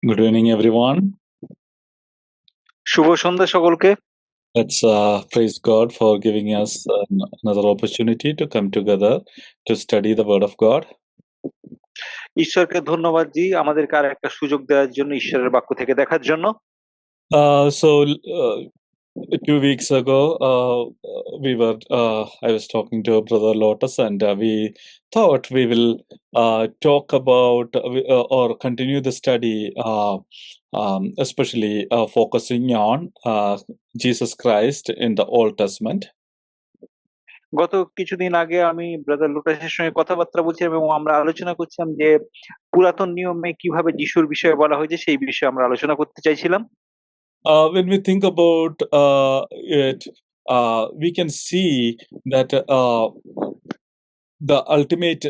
Good evening, everyone. শুভ সন্ধ্যা সকলকে। Let's praise God for giving us another opportunity to come together to study the Word of God. ঈশ্বরকে ধন্যবাদ দিই আমাদেরকে আর একটা সুযোগ দেওয়ার জন্য, ঈশ্বরের বাক্য থেকে দেখার জন্য। So 2 weeks ago, I was talking to Brother Lotus, and we thought we will talk about or continue the study, especially focusing on Jesus Christ in the Old Testament. গত কিছুদিন আগে আমি ব্রাদার লোটাসের সঙ্গে কথাবার্তা বলছিলাম এবং আমরা আলোচনা করছিলাম যে পুরাতন নিয়মে কিভাবে যিশুর বিষয়ে বলা হয়েছে সেই বিষয়ে আমরা আলোচনা করতে চাইছিলাম। When we think about it, we can see that the ultimate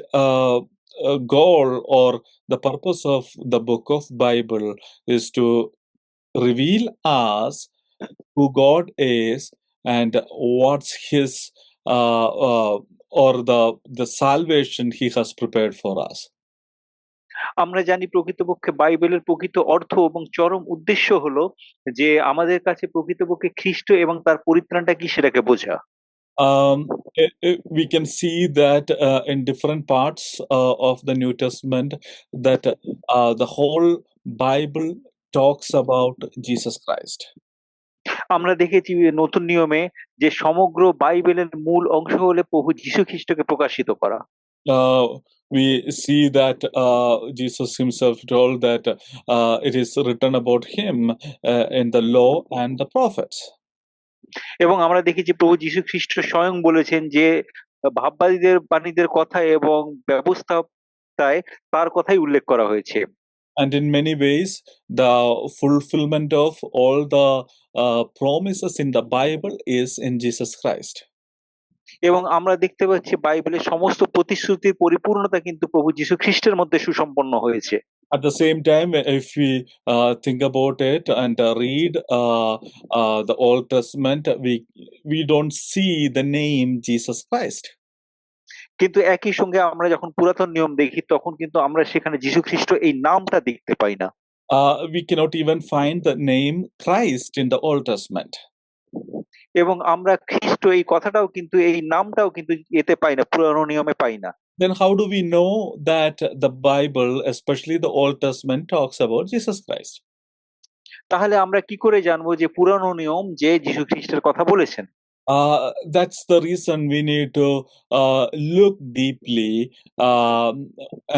goal or the purpose of the book of Bible is to reveal us who God is and what's His or the salvation He has prepared for us. আমরা জানি প্রকৃতপক্ষে বাইবেলের প্রকৃত অর্থ এবং চরম উদ্দেশ্য হলো যে আমাদের কাছে প্রকৃতপক্ষে খ্রিস্ট এবং তার পরিত্রাণটা কি সেটাকে বোঝা। We can see that in different parts of the New Testament that the whole Bible talks about Jesus Christ. আমরা দেখেছি নতুন নিয়মে যে সমগ্র বাইবেলের মূল অংশ হলে প্রভু যীশু খ্রিস্টকে প্রকাশিত করা। We see that Jesus himself told that it is written about him in the law and the prophets. এবং আমরা দেখেছি প্রভু যীশু খ্রিস্ট স্বয়ং বলেছেন যে ভাববাদীদের বাণীদের কথা এবং ব্যবস্থায় তার কথাই উল্লেখ করা হয়েছে। And in many ways, the fulfillment of all the promises in the Bible is in Jesus Christ. এবং আমরা দেখতে পাচ্ছি বাইবেলের সমস্ত প্রতিশ্রুতির পরিপূর্ণতা কিন্তু প্রভু যীশু খ্রিস্টের মধ্যে সুসম্পন্ন হয়েছে। At the same time, if we think about it and read the Old Testament, we don't see the name Jesus Christ. কিন্তু একই সঙ্গে আমরা যখন পুরাতন নিয়ম দেখি তখন কিন্তু আমরা সেখানে যীশু খ্রিস্ট এই নামটা দেখতে পাই না। We cannot even find the name Christ in the Old Testament. এবং আমরা খ্রিস্ট এই কথাটাও কিন্তু এই নামটাও কিন্তু এতে পাই না, পুরানো নিয়মে পাই না। Then how do we know that the Bible, especially the Old Testament, talks about Jesus Christ? তাহলে আমরা কি করে জানবো যে পুরানো নিয়ম যে যীশু খ্রিস্টের কথা বলেছেন? That's the reason we need to look deeply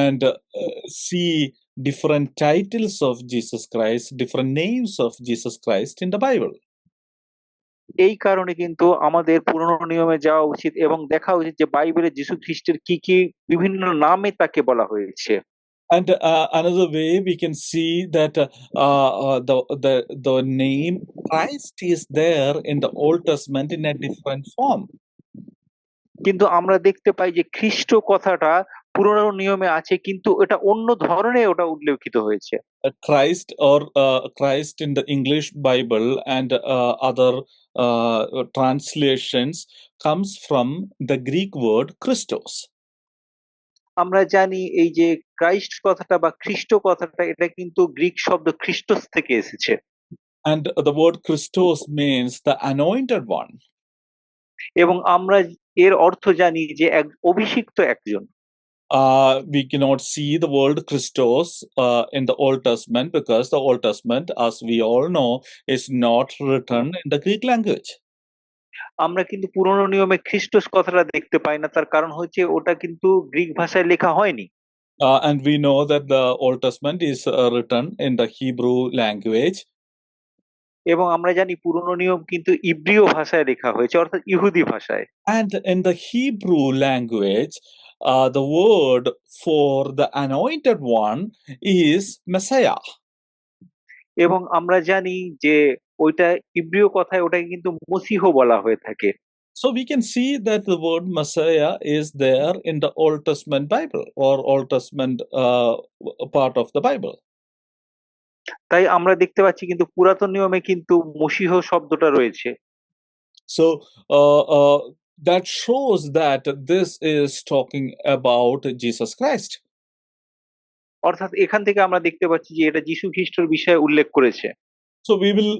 and see different titles of Jesus Christ, different names of Jesus Christ in the Bible. এই কারণে কিন্তু আমাদের পুরনো নিয়মে যাওয়া উচিত এবং দেখা উচিত যে বাইবেলে যীশু খ্রিস্টের কি কি বিভিন্ন নামে তাকে বলা হয়েছে। And another way we can see that the name Christ is there in the Old Testament in a different form. কিন্তু আমরা দেখতে পাই যে খ্রিস্ট কথাটা পুরনো নিয়মে আছে কিন্তু এটা অন্য ধরনে ওটা উল্লেখিত হয়েছে। Christ or Christ in the English Bible and other translations comes from the Greek word Christos. আমরা জানি এই যে ক্রাইস্ট কথাটা বা খ্রিস্ট কথাটা এটা কিন্তু গ্রিক শব্দ খ্রিস্টোস থেকে এসেছে। And the word Christos means the anointed one. এবং আমরা এর অর্থ জানি যে এক অভিষিক্ত একজন। We cannot see the word Christos in the Old Testament because the Old Testament, as we all know, is not written in the Greek language. আমরা কিন্তু পুরনো নিয়মে খ্রিস্টোস কথাটা দেখতে পাই না, তার কারণ হচ্ছে ওটা কিন্তু গ্রিক ভাষায় লেখা হয়নি। And we know that the Old Testament is written in the Hebrew language. এবং আমরা জানি পুরনো নিয়ম কিন্তু ইব্রীয় ভাষায় লেখা হয়েছে, অর্থাৎ ইহুদি ভাষায়। And in the Hebrew language, the word for the anointed one is Messiah. এবং আমরা জানি যে ওইটা ইব্রীয় কথায় ওটাকে কিন্তু মসিহ বলা হয়ে থাকে। So we can see that the word Messiah is there in the Old Testament Bible or Old Testament part of the Bible. তাই আমরা দেখতে পাচ্ছি কিন্তু পুরাতন নিয়মে কিন্তু মসিহ শব্দটা রয়েছে। So that shows that this is talking about Jesus Christ. অর্থাৎ এখান থেকে আমরা দেখতে পাচ্ছি যে এটা যীশু খ্রিস্টর বিষয়ে উল্লেখ করেছে। So we will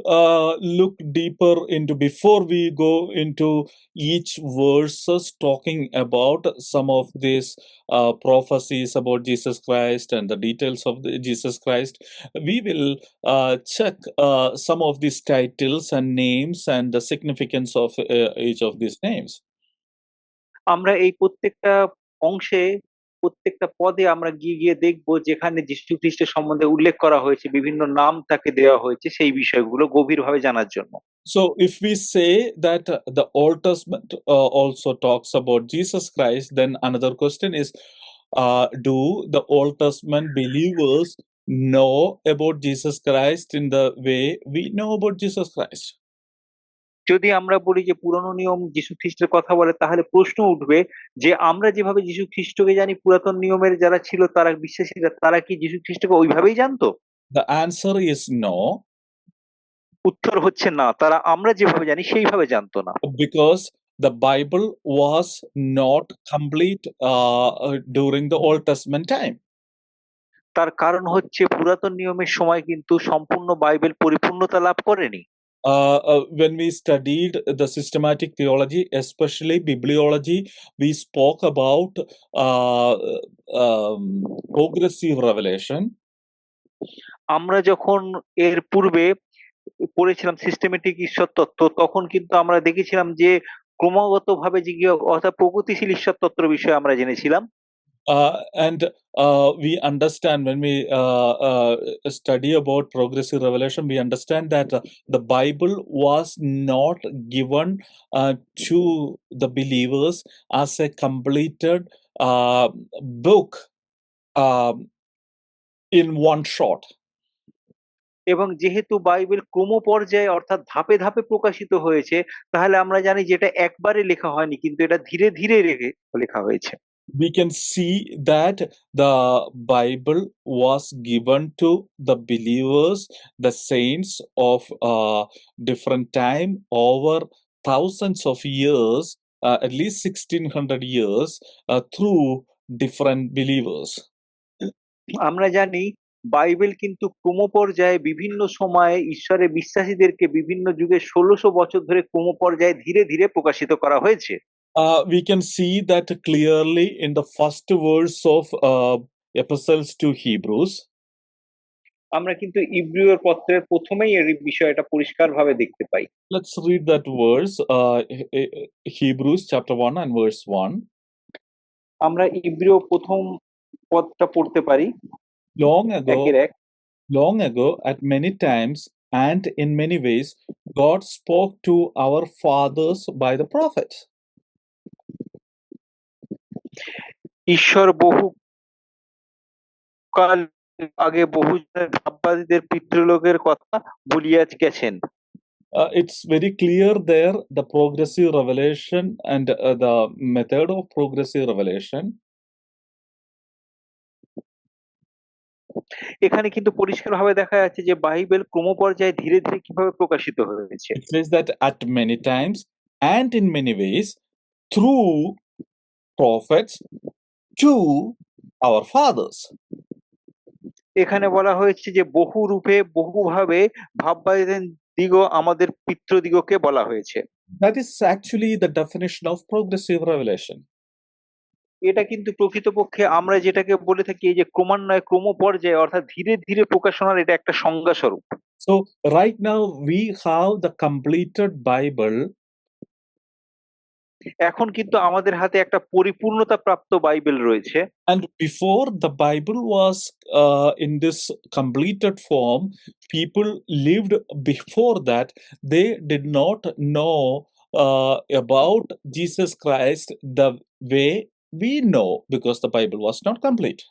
look deeper into before we go into each verses talking about some of these prophecies about Jesus Christ and the details of Jesus Christ. We will check some of these titles and names and the significance of each of these names. আমরা এই প্রত্যেকটা অংশে, প্রত্যেকটা পদে আমরা গিয়ে গিয়ে দেখবো যেখানে যীশু খ্রিস্টের সম্বন্ধে উল্লেখ করা হয়েছে, বিভিন্ন নাম তাকে দেওয়া হয়েছে, সেই বিষয়গুলো গভীরভাবে জানার জন্য। So, if we say that the Old Testament also talks about Jesus Christ, then another question is, do the Old Testament believers know about Jesus Christ in the way we know about Jesus Christ? যদি আমরা বলি যে পুরনো নিয়ম যীশু খ্রিস্টের কথা বলে, তাহলে প্রশ্ন উঠবে যে আমরা যেভাবে যীশু খ্রিস্টকে জানি, পুরাতন নিয়মের যারা ছিল তারা বিশ্বাসীরা, তারা কি যীশু খ্রিস্টকে ওইভাবেই জানতো? The answer is no, উত্তর হচ্ছে না, তারা আমরা যেভাবে জানি সেইভাবে জানতো না। because the Bible was not complete during the Old Testament time. তার কারণ হচ্ছে পুরাতন নিয়মের সময় কিন্তু সম্পূর্ণ বাইবেল পরিপূর্ণতা লাভ করেনি। When we studied the systematic theology, especially bibliology, we spoke about uh, progressive revelation. আমরা যখন এর পূর্বে পড়েছিলাম সিস্টেমেটিক ঈশ্বর তত্ত্ব, তখন কিন্তু আমরা দেখেছিলাম যে ক্রমাগতভাবে যে অর্থাৎ প্রগতিশীল ঈশ্বর তত্ত্ব বিষয়ে আমরা জেনেছিলাম। And we understand when we study about progressive revelation, we understand that the Bible was not given to the believers as a completed book um, in one shot. এবং যেহেতু বাইবেল ক্রমপর্যায়ে অর্থাৎ ধাপে ধাপে প্রকাশিত হয়েছে, তাহলে আমরা জানি যে এটা একবারে লেখা হয়নি, কিন্তু এটা ধীরে ধীরে লেখা হয়েছে। We can see that the Bible was given to the believers, the saints of different time over thousands of years, at least 1600 years, through different believers. আমরা জানি বাইবেল কিন্তু ক্রমপর্যায়ে বিভিন্ন সময়ে ঈশ্বরের বিশ্বাসীদেরকে বিভিন্ন যুগে 1600 বছর ধরে ক্রমপর্যায়ে ধীরে ধীরে প্রকাশিত করা হয়েছে। We can see that clearly in the first verse of Epistles to Hebrews. আমরা কিন্তু ইব্রিয় পত্রের প্রথমেই এর বিষয়টা পরিষ্কারভাবে দেখতে পাই। Let's read that verse, Hebrews chapter 1 and verse 1. আমরা ইব্রিয় প্রথম পদটা পড়তে পারি। Long ago, at many times and in many ways, God spoke to our fathers by the prophets. ঈশ্বর বহু কাল আগে বহু ভাববাদীদের পিতৃলোকের কথা বলিয়া গেছেন। It's very clear there, the progressive revelation and the method of progressive revelation. এখানে কিন্তু পরিষ্কারভাবে দেখা যাচ্ছে যে বাইবেল ক্রমপর্যায়ে ধীরে ধীরে কিভাবে প্রকাশিত হয়েছে। It says that at many times and in many ways through prophets to our fathers. এখানে বলা হয়েছে যে বহু রূপে বহুভাবে ভাববাদীদের দিগ আমাদের পিতৃদিগকে বলা হয়েছে। That is actually the definition of progressive revelation. এটা কিন্তু প্রকৃতপক্ষে আমরা যেটাকে বলে থাকি এই যে ক্রমান্বয়ে ক্রমপর্যায়ে অর্থাৎ ধীরে ধীরে প্রকাশনার এটা একটা সংজ্ঞা স্বরূপ। So right now we have the completed Bible. এখন কিন্তু আমাদের হাতে একটা পরিপূর্ণতা প্রাপ্ত বাইবেল রয়েছে। And before the Bible was in this completed form, people lived before that. They did not know about Jesus Christ the way we know, because the Bible was not complete.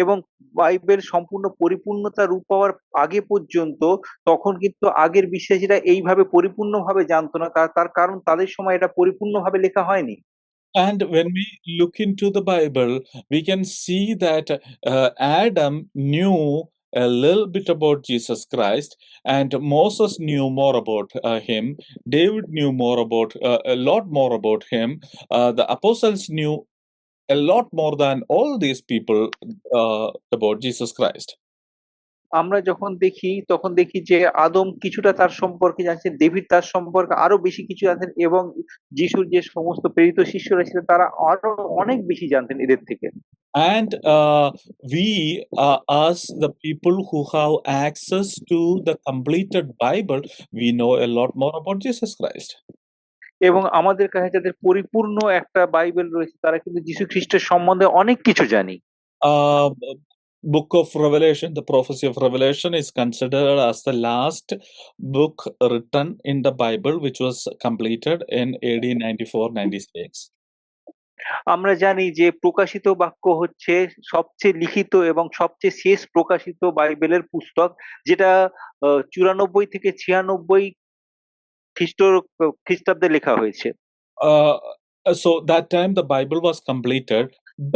এবং Bible সম্পূর্ণ পরিপূর্ণতা রূপ পাওয়ার আগে পর্যন্ত তখন কিন্তু আগের বিশ্বাসীরা এইভাবে পরিপূর্ণভাবে জানতো না, তার কারণ তাদের সময় এটা পরিপূর্ণভাবে লেখা হয়নি। And when we look into the Bible, we can see that Adam knew a little bit about Jesus Christ, and Moses knew more about him. David knew more about a lot more about him. The apostles knew a lot more than all these people about Jesus Christ. আমরা যখন দেখি তখন দেখি যে আদম কিছুটা তার সম্পর্কে জানছেন, ডেভিড তার সম্পর্কে আরো বেশি কিছু জানতেন, এবং যিশুর যে সমস্ত প্রেরিত শিষ্যরা ছিলেন তারা আরো অনেক বেশি জানতেন এদের থেকে। And we, as the people who have access to the completed Bible, we know a lot more about Jesus Christ. এবং আমাদের কাছে যাদের পরিপূর্ণ একটা বাইবেল রয়েছে তারা কিন্তু যীশু খ্রিস্টের সম্বন্ধে অনেক কিছু জানি। Uh, Book of Revelation, the prophecy of Revelation, is considered as the last book written in the Bible, which was completed in AD 94-96. আমরা জানি যে প্রকাশিত বাক্য হচ্ছে সবচেয়ে লিখিত এবং সবচেয়ে শেষ প্রকাশিত বাইবেলের পুস্তক, যেটা 94 থেকে 96 খ্রিস্টাব্দে লেখা হয়েছে। So that time the Bible was completed,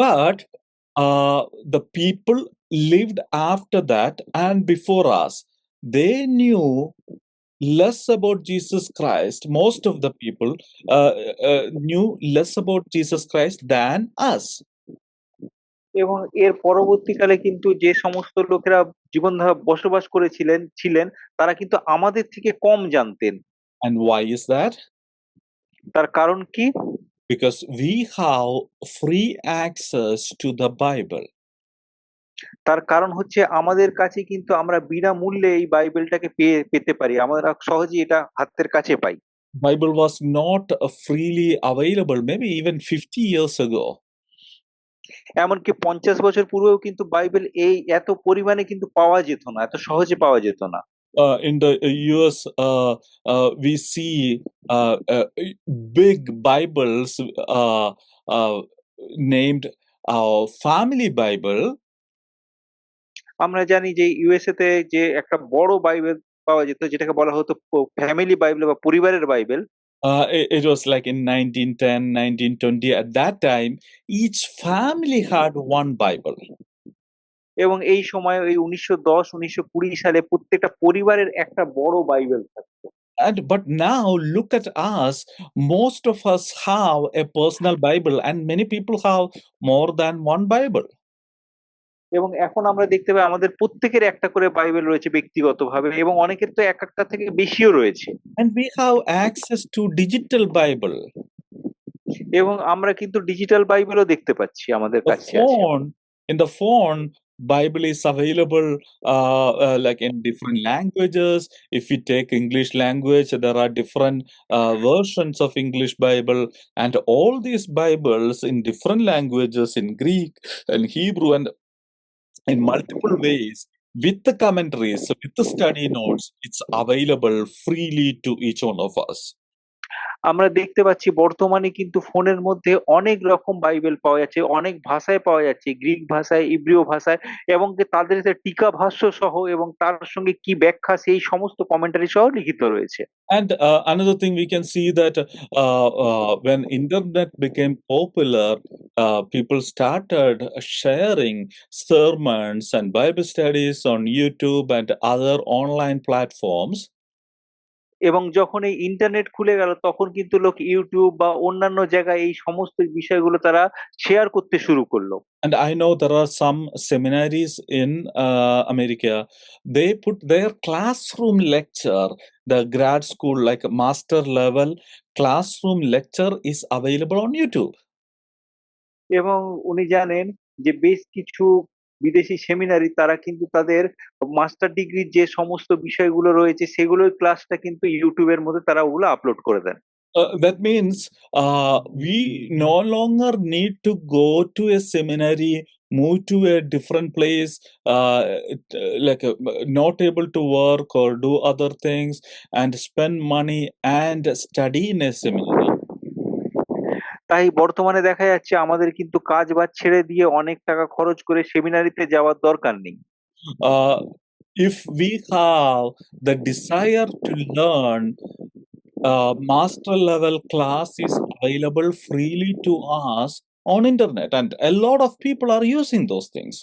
but the people lived after that and before us, they knew less about Jesus Christ. Most of the people knew less about Jesus Christ than us. এবং এর পরবর্তীকালে কিন্তু যে সমস্ত লোকেরা জীবনধারা বসবাস ছিলেন তারা কিন্তু আমাদের থেকে কম জানতেন। And why is that? তার কারণ কি? Because we have free access to the Bible. তার কারণ হচ্ছে আমাদের কাছে কিন্তু আমরা বিনামূল্যে এই বাইবেলটাকে পেতে পারি, আমরা সহজেই এটা হাতের কাছে পাই। Bible was not freely available maybe even 50 years ago. এমনকি 50 বছর পূর্বেও কিন্তু বাইবেল এই এত পরিমাণে কিন্তু পাওয়া যেত না, এত সহজে পাওয়া যেত না। In the US, we see big Bibles uh, named Family Bible. আমরা জানি যে ইউএসএ তে যে একটা বড় বাইবেল পাওয়া যেত যেটাকে বলা হতো ফ্যামিলি বাইবেল বা পরিবারের Bible. It was like in 1910, 1920. At that time, each family had one Bible. এবং এই সময় ওই 1910 1920 সালে প্রত্যেকটা পরিবারের একটা বড় বাইবেল থাকতো। But now look at us. Most of us have a personal Bible, and many people have more than one Bible. এবং এখন আমরা দেখতে পাই আমাদের প্রত্যেকের একটা করে বাইবেল রয়েছে ব্যক্তিগতভাবে, এবং অনেকের তো একটা থেকে বেশিও রয়েছে। And we have access to digital Bible. এবং আমরা কিন্তু ডিজিটাল বাইবেলও দেখতে পাচ্ছি আমাদের কাছে আছে। In the phone, Bible is available like in different languages. If you take English language, there are different versions of English Bible, and all these Bibles in different languages, in Greek and Hebrew, and in multiple ways, with the commentaries, with the study notes, it's available freely to each one of us. আমরা দেখতে পাচ্ছি বর্তমানে কিন্তু ফোনের মধ্যে অনেক রকম Bible পাওয়া যাচ্ছে, অনেক ভাষায় পাওয়া যাচ্ছে, গ্রিক ভাষায়, ইব্রিয় ভাষায়, এবং তাদের টিকা ভাষ্য সহ এবং তার সঙ্গে কি ব্যাখ্যা সেই সমস্ত কমেন্টারি সহ লিখিত রয়েছে। And another thing we can see that when internet became popular, people started sharing sermons and Bible studies on YouTube and other online platforms. এবং যখন এই ইন্টারনেট খুলে গেল তখন কিন্তু লোক ইউটিউব বা অন্যান্য জায়গায় এই সমস্ত বিষয়গুলো তারা শেয়ার করতে শুরু করলো। And I know there are some seminaries in America. They put their classroom lecture, the grad school, like master level classroom lecture, is available on YouTube. এবং উনি জানেন যে বেশ কিছু বিদেশি সেমিনারি তারা কিন্তু তাদের মাস্টার ডিগ্রির যে সমস্ত বিষয়গুলো রয়েছে সেগুলোর ক্লাসটা কিন্তু ইউটিউবের মধ্যে তারা ওগুলো আপলোড করে দেন। That means we no longer need to go to a seminary, move to a different place, like not able to work or do other things, and spend money and study in a seminary. তাই বর্তমানে দেখা যাচ্ছে আমাদের কিন্তু কাজ বাজ ছেড়ে দিয়ে অনেক টাকা খরচ করে সেমিনারিতে যাওয়ার দরকার নেই। If we have the desire to learn, master level class is available freely to us on internet, and a lot of people are using those things.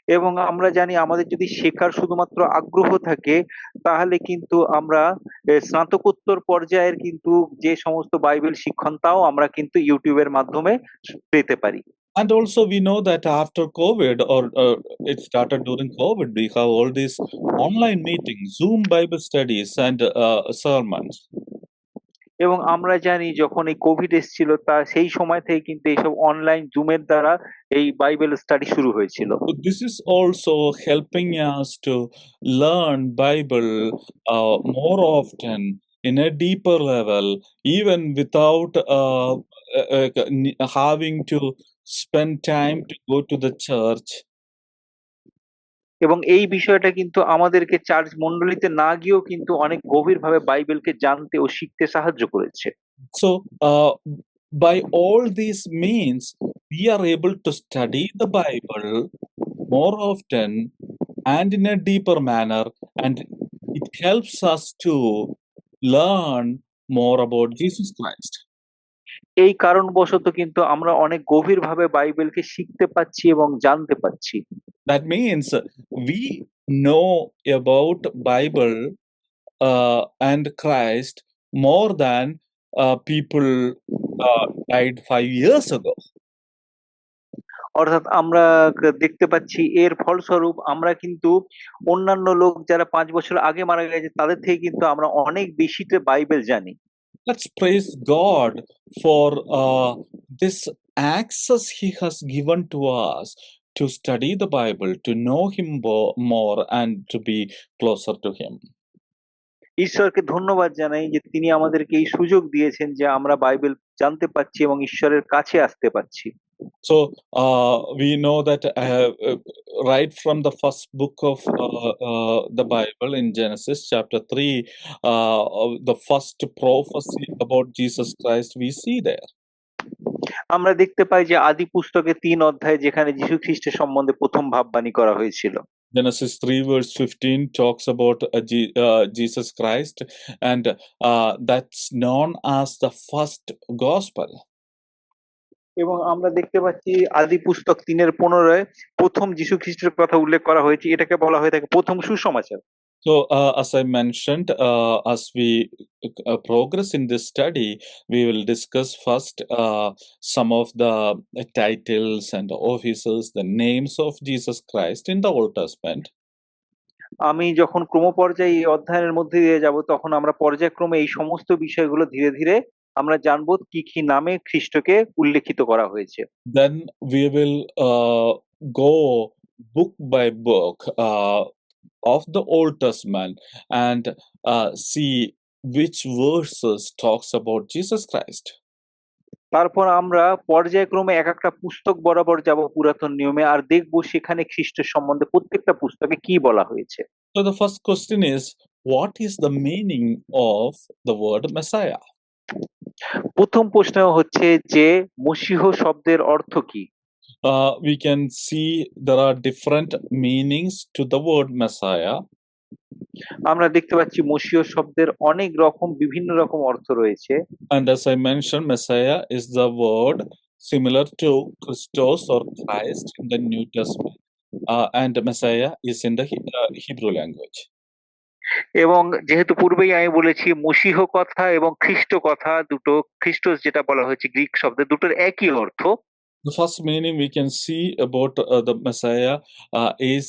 এবং আমরা জানি আমাদের যদি শেখার শুধুমাত্র আগ্রহ থাকে তাহলে কিন্তু আমরা স্নাতকোত্তর পর্যায়ের কিন্তু যে সমস্ত বাইবেল শিক্ষণ তাও আমরা কিন্তু ইউটিউবের মাধ্যমে পেতে পারি। And also, we know that after COVID, or it started during COVID, we have all these online meetings, Zoom Bible studies, and sermons. এবং আমরা জানি যখন এই কোভিড এসেছিল তা সেই সময় থেকে কিন্তু এইসব অনলাইন জুমের দ্বারা এই বাইবেল স্টাডি শুরু হয়েছিল। So this is also helping us to learn Bible more often in a deeper level, even without having to spend time to go to the church. এবং এই বিষয়টা কিন্তু আমাদেরকে চার্চ মণ্ডলীতে না গিয়েও কিন্তু অনেক গভীরভাবে বাইবেলকে জানতে ও শিখতে সাহায্য করেছে। So, by all these means, we are able to study the Bible more often and in a deeper manner, and it helps us to learn more about Jesus Christ. এই কারণবশত কিন্তু আমরা অনেক গভীরভাবে বাইবেলকে শিখতে পাচ্ছি এবং জানতে পাচ্ছি। That means we know about Bible and Christ more than people died 5 years ago. অর্থাৎ আমরা দেখতে পাচ্ছি এর ফলস্বরূপ আমরা কিন্তু অন্যান্য লোক যারা ৫ বছর আগে মারা গেছে তাদের থেকে কিন্তু আমরা অনেক বেশিতে বাইবেল জানি। Let's praise God for this access He has given to us to study the Bible, to know Him more, and to be closer to Him. ঈশ্বরকে ধন্যবাদ জানাই যে তিনি আমাদেরকে এই সুযোগ দিয়েছেন যে আমরা বাইবেল জানতে পারছি এবং ঈশ্বরের কাছে আসতে পারছি। So we know that right from the first book of the Bible in Genesis chapter 3, the first prophecy about Jesus Christ we see there. আমরা দেখতে পাই যে আদি পুস্তকে ৩ অধ্যায়ে যেখানে যীশু খ্রিস্টের সম্বন্ধে প্রথম ভাববাণী করা হয়েছিল। Genesis 3 verse 15 talks about Jesus Christ, and that's known as the first gospel. এবং আমরা দেখতে পাচ্ছি আদি পুস্তক ৩ এর ১৫ প্রথম যীশু খ্রিস্টের কথা উল্লেখ করা হয়েছে। এটাকে বলা হয়ে থাকে প্রথম সুসমাচার। So, as I mentioned, as we progress in this study, we will discuss first some of the titles and offices, the names of Jesus Christ in the Old Testament. আমি যখন ক্রমপর্যায়ে এই অধ্যয়নের মধ্যে দিয়ে যাব তখন আমরা পর্যায়ক্রমে এই সমস্ত বিষয়গুলো ধীরে, ধীরে আমরা জানবো কি, কি নামে খ্রিস্টকে উল্লেখিত করা হয়েছে। Then we will go book by book of the Old Testament and see which verses talks about Jesus Christ. তারপর আমরা পর্যায়ক্রমে একেকটা পুস্তক বরাবর যাব পুরাতন নিয়মে আর দেখব সেখানে খ্রিস্টের সম্বন্ধে প্রত্যেকটা পুস্তকে কি বলা হয়েছে। So the first question is, what is the meaning of the word Messiah? প্রথম প্রশ্ন হচ্ছে যে মসীহ শব্দের অর্থ কি? We can see there are different meanings to the word Messiah. আমরা দেখতে পাচ্ছি মসীহ শব্দের অনেক রকম বিভিন্ন রকম অর্থ রয়েছে। And as I mentioned, Messiah is the word similar to Christos or Christ in the New Testament. And Messiah is in the Hebrew language. এবং যেহেতু পূর্বেই আমি বলেছি মসীহ কথা এবং খ্রিস্ট কথা দুটো খ্রিস্টোস যেটা বলা হয়েছে গ্রিক শব্দে দুটোর একই অর্থ। The first meaning we can see about the Messiah is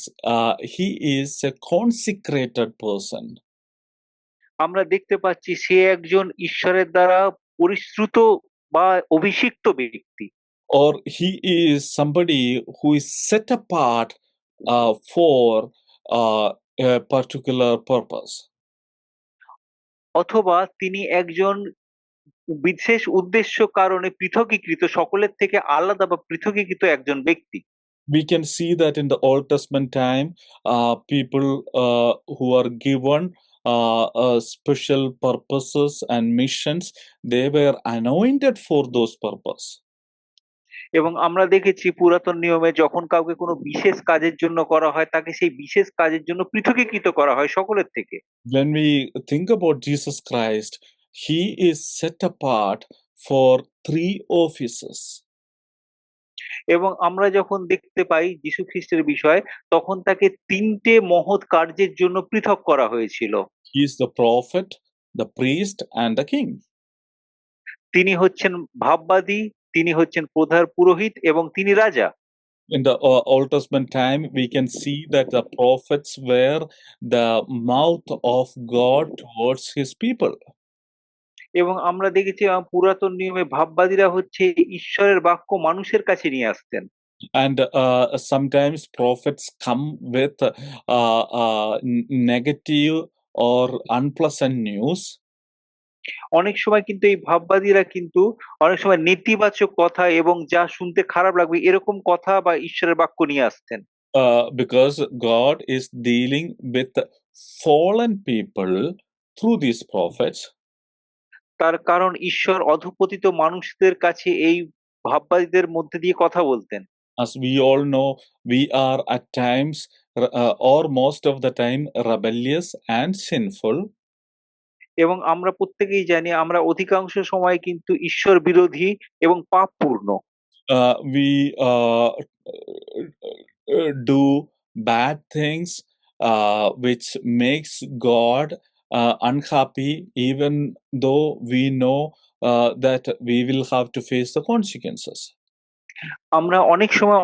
he is a consecrated person. আমরা দেখতে পাচ্ছি সে একজন ঈশ্বরের দ্বারা পরিশ্রুত বা অভিষিক্ত ব্যক্তি। Or he is somebody who is set apart for a particular purpose. অথবা তিনি একজন বিশেষ উদ্দেশ্য কারণে পৃথকীকৃত সকলের থেকে আলাদা বা পৃথকীকৃত একজন ব্যক্তি। We can see that in the Old Testament time, people who are given special purposes and missions, they were anointed for those purpose. এবং আমরা দেখেছি পুরাতন নিয়মে যখন কাউকে কোনো বিশেষ কাজের জন্য করা হয় তাকে সেই বিশেষ কাজের জন্য পৃথকীকৃত করা হয় সকলের থেকে। When we think about Jesus Christ, he is set apart for 3 offices. এবং আমরা যখন দেখতে পাই যীশু খ্রিস্টের বিষয়, তখন তাকে তিনটে মহৎ কার্যের জন্য পৃথক করা হয়েছিল। He is the prophet, the priest, and the king. তিনি হচ্ছেন ভাববাদী, তিনি হচ্ছেন প্রধান পুরোহিত এবং তিনি রাজা। In the Old Testament time, we can see that the prophets were the mouth of God towards his people. এবং আমরা দেখেছি পুরাতন নিয়মে ভাববাদীরা হচ্ছে ঈশ্বরের বাক্য মানুষের কাছে নিয়ে আসতেন। And sometimes prophets come with negative or unpleasant news. অনেক সময় কিন্তু এই ভাববাদীরা কিন্তু অনেক সময় নেতিবাচক কথা এবং যা শুনতে খারাপ লাগবে এরকম কথা বা ঈশ্বরের বাক্য নিয়ে আসতেন। Because God is dealing with fallen people through these prophets. তার কারণ ঈশ্বর অধঃপতিত মানুষদের কাছে এই ভাববাদীদের মধ্যে দিয়ে কথা বলতেন। As we all know, we are at times, or most of the time, rebellious and sinful. এবং আমরা প্রত্যেকেই জানি আমরা অধিকাংশ সময় কিন্তু ঈশ্বর বিরোধী এবং পাপপূর্ণ। We do bad things, which makes God unhappy, even though we know that we will have to face the consequences. আমরা অনেক সময়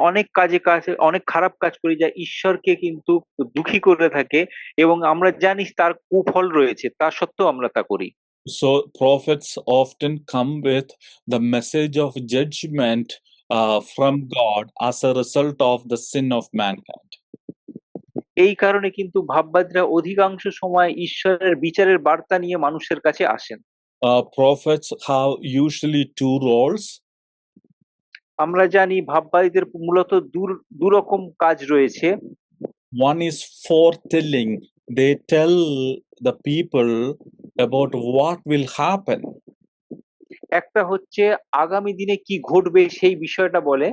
অনেক খারাপ কাজ করি যা ঈশ্বরকে কিন্তু দুঃখী করে থাকে এবং আমরা জানি তার কুফল রয়েছে। তা সত্ত্বেও আমরা তা করি। So prophets often come with the message of judgment from God as a result of the sin of mankind. এই কারণে কিন্তু ভাববাদীরা অধিকাংশ সময় ঈশ্বরের বিচারের বার্তা নিয়ে মানুষের কাছে আসেন। Prophets have usually two roles. আমরা জানি ভাববাদীদের মূলত দুরকম কাজ রয়েছে। One is foretelling. They tell the people about what will happen. একটা হচ্ছে আগামী দিনে কি ঘটবে সেই বিষয়টা বলে।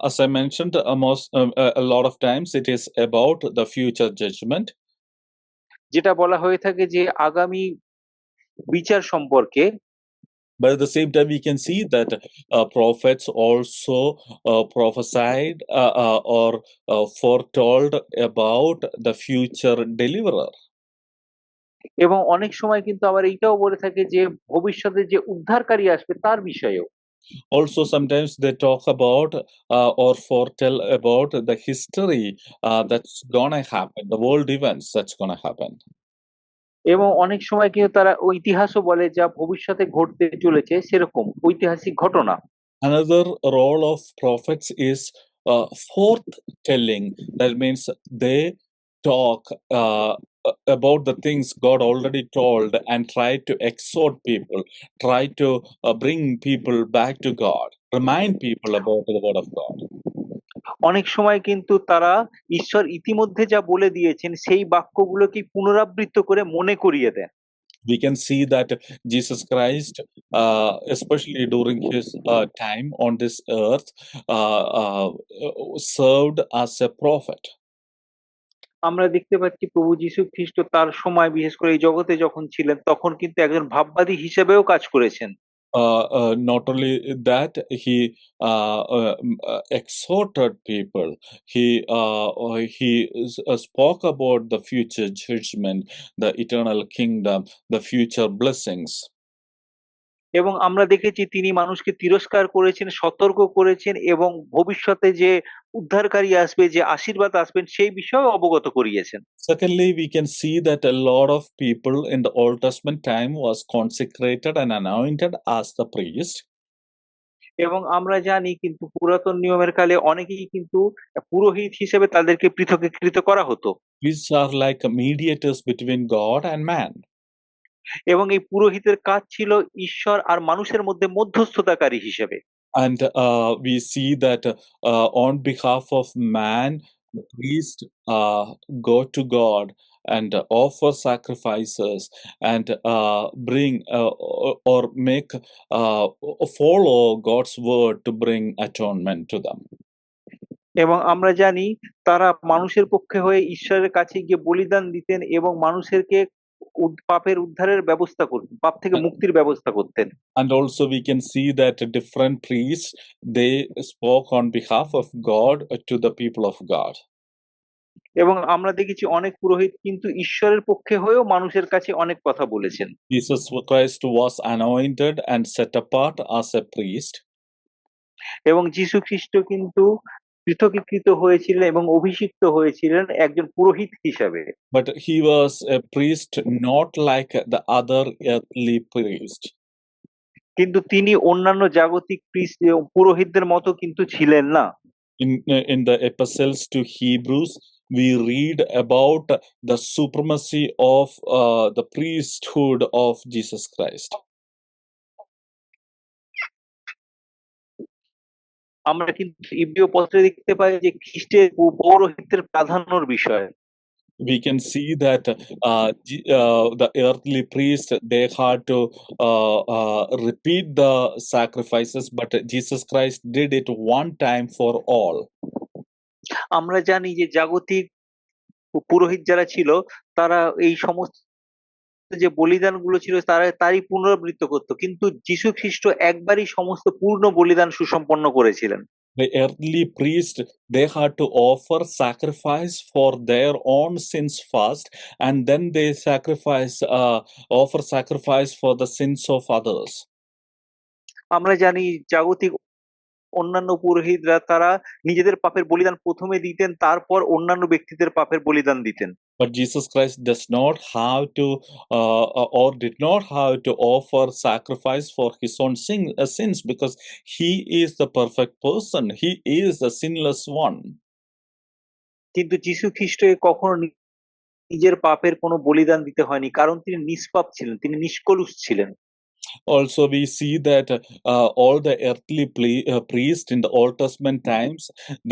As I mentioned, a lot of times it is about the future judgment. যেটা বলা হয়ে থাকে যে আগামী বিচার সম্পর্কে। But at the same time, we can see that prophets also prophesied or foretold about the future deliverer. এবং অনেক সময় কিন্তু আবার এইটাও বলে থাকে যে ভবিষ্যতে যে উদ্ধারকারী আসবে তার বিষয়েও। Also, sometimes they talk about or foretell about the history that's gonna happen, the world events that's gonna happen. এবং অনেক সময় কিন্তু তারা ইতিহাসও বলে যা ভবিষ্যতে ঘটতে চলেছে সেরকম ঐতিহাসিক ঘটনা। Another role of prophets is foretelling. That means they talk about the things God already told and try to exhort people, try to bring people back to God, remind people about the word of God. অনেক সময় কিন্তু তারা ঈশ্বর ইতিমধ্যে যা বলে দিয়েছেন সেই বাক্যগুলোকে পুনরাবৃত্ত করে মনে করিয়ে দেন। We can see that Jesus Christ, especially during his time on this earth, served as a prophet. আমরা দেখতে পাচ্ছি প্রভু যীশু খ্রিস্ট তার সময় বিশেষ করে এই জগতে যখন ছিলেন তখন কিন্তু একজন ভাববাদী হিসেবেও কাজ করেছেন। Not only that, he exhorted people. He spoke about the future judgment, the eternal kingdom, the future blessings. এবং আমরা দেখেছি তিনি মানুষকে তিরস্কার করেছেন, সতর্ক করেছেন এবং ভবিষ্যতে যে উদ্ধারকারী আসবে, যে আশীর্বাদ আসবেন সেই বিষয়েও অবগত করিয়েছেন। Secondly, we can see that a lot of people in the Old Testament time was consecrated and anointed as the priest. এবং আমরা জানি কিন্তু পুরাতন নিয়মের কালে অনেকেই কিন্তু পুরোহিত হিসেবে তাদেরকে পৃথকীকৃত করা হতো। These are like mediators between God and man. এবং এই পুরোহিতের কাজ ছিল ঈশ্বর আর মানুষের মধ্যে মধ্যস্থতাকারী হিসেবে। And we see that on behalf of man, the priest go to God and offer sacrifices and bring or make follow God's word to bring atonement to them. এবং আমরা জানি তারা মানুষের পক্ষে হয়ে ঈশ্বরের কাছে গিয়ে বলিদান দিতেন এবং মানুষেরকে পাপের উদ্ধারের ব্যবস্থা করতেন, পাপ থেকে মুক্তির ব্যবস্থা করতেন। And also we can see that different priests, they spoke on behalf of God to the people of God. এবং আমরা দেখেছি অনেক পুরোহিত কিন্তু ঈশ্বরের পক্ষে হয়েও মানুষের কাছে অনেক কথা বলেছেন। Jesus Christ was anointed and set apart as a priest. এবং যীশু খ্রিস্ট কিন্তু পৃথকীকৃত হয়েছিলেন এবং অভিষিক্ত হয়েছিলেন একজন পুরোহিত হিসাবে। But he was a priest not like the other earthly priest. কিন্তু তিনি অন্যান্য জাগতিক পুরোহিতদের মতো কিন্তু ছিলেন না। In the epistles to Hebrews, we read about the supremacy of the priesthood of Jesus Christ. আমরা কিন্তু ইব্রিয় পত্রে দেখতে পাই যে খ্রিস্টের পৌরোহিত্যের প্রাধান্যর বিষয়। We can see that the earthly priests, they had to repeat the sacrifices, but Jesus Christ did it one time for all. আমরা জানি যে জাগতিক পুরোহিত যারা ছিল তারা এই সমস্ত যে বলিদানগুলো ছিল তারই পুনরাবৃত্ত করত, কিন্তু যীশু খ্রিস্ট একবারই সমস্ত পূর্ণ বলিদান সুসম্পন্ন করেছিলেন। The earthly priest, they had to offer sacrifice for their own sins first, and then they offer sacrifice for the sins of others. আমরা জানি জাগতিক অন্যান্য পুরোহিতরা তারা নিজেদের পাপের বলিদান প্রথমে দিতেন, তারপর অন্যান্য ব্যক্তিদের পাপের বলিদান দিতেন। But Jesus Christ does not have to or did not have to offer sacrifice for his own sins, because he is the perfect person. He is the sinless one. কিন্তু যীশু খ্রিস্ট কখনো নিজের পাপের কোনো বলিদান দিতে হয়নি, কারণ তিনি নিষ্পাপ ছিলেন, তিনি নিষ্কলুষ ছিলেন। Also, we see that all the earthly priests in the Old Testament times,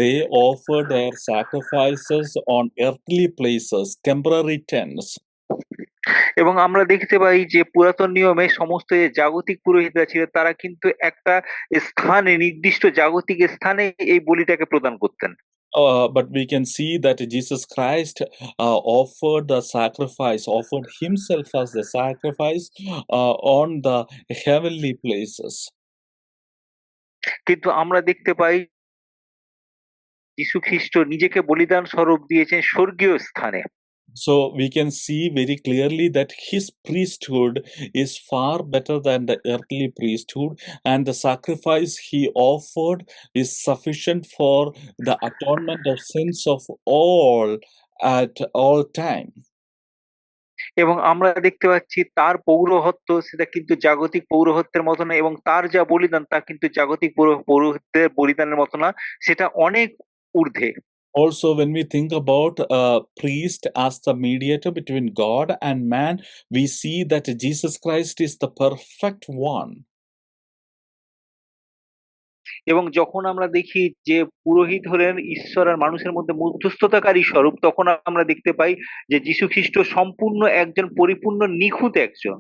they offered their sacrifices on earthly places, temporary tents. এবং আমরা দেখতে পাই যে পুরাতন নিয়মে সমস্ত যে জাগতিক পুরোহিতরা ছিল তারা কিন্তু একটা স্থানে, নির্দিষ্ট জাগতিক স্থানে এই বলিটাকে প্রদান করতেন। But we can see that Jesus Christ offered himself as the sacrifice on the heavenly places. কিন্তু আমরা দেখতে পাই যীশু খ্রিস্ট নিজেকে বলিদান স্বরূপ দিয়েছেন স্বর্গীয় স্থানে। So we can see very clearly that his priesthood is far better than the earthly priesthood, and the sacrifice he offered is sufficient for the atonement of sins of all at all time. এবং আমরা দেখতে পাচ্ছি তার পৌরোহিত্য সেটা কিন্তু জাগতিক পৌরোহিত্যের মতো না, এবং তার যা বলিদান তা কিন্তু জাগতিক পৌরোহিত্যের বলিদানের মতো না, সেটা অনেক ঊর্ধ্বে। Also, when we think about a priest as the mediator between God and man, we see that Jesus Christ is the perfect one. এবং যখন আমরা দেখি যে পুরোহিত হলেন ঈশ্বর আর মানুষের মধ্যে মধ্যস্থতাকারী স্বরূপ, তখন আমরা দেখতে পাই যে যীশু খ্রিস্ট সম্পূর্ণ একজন, পরিপূর্ণ নিখুঁত একজন।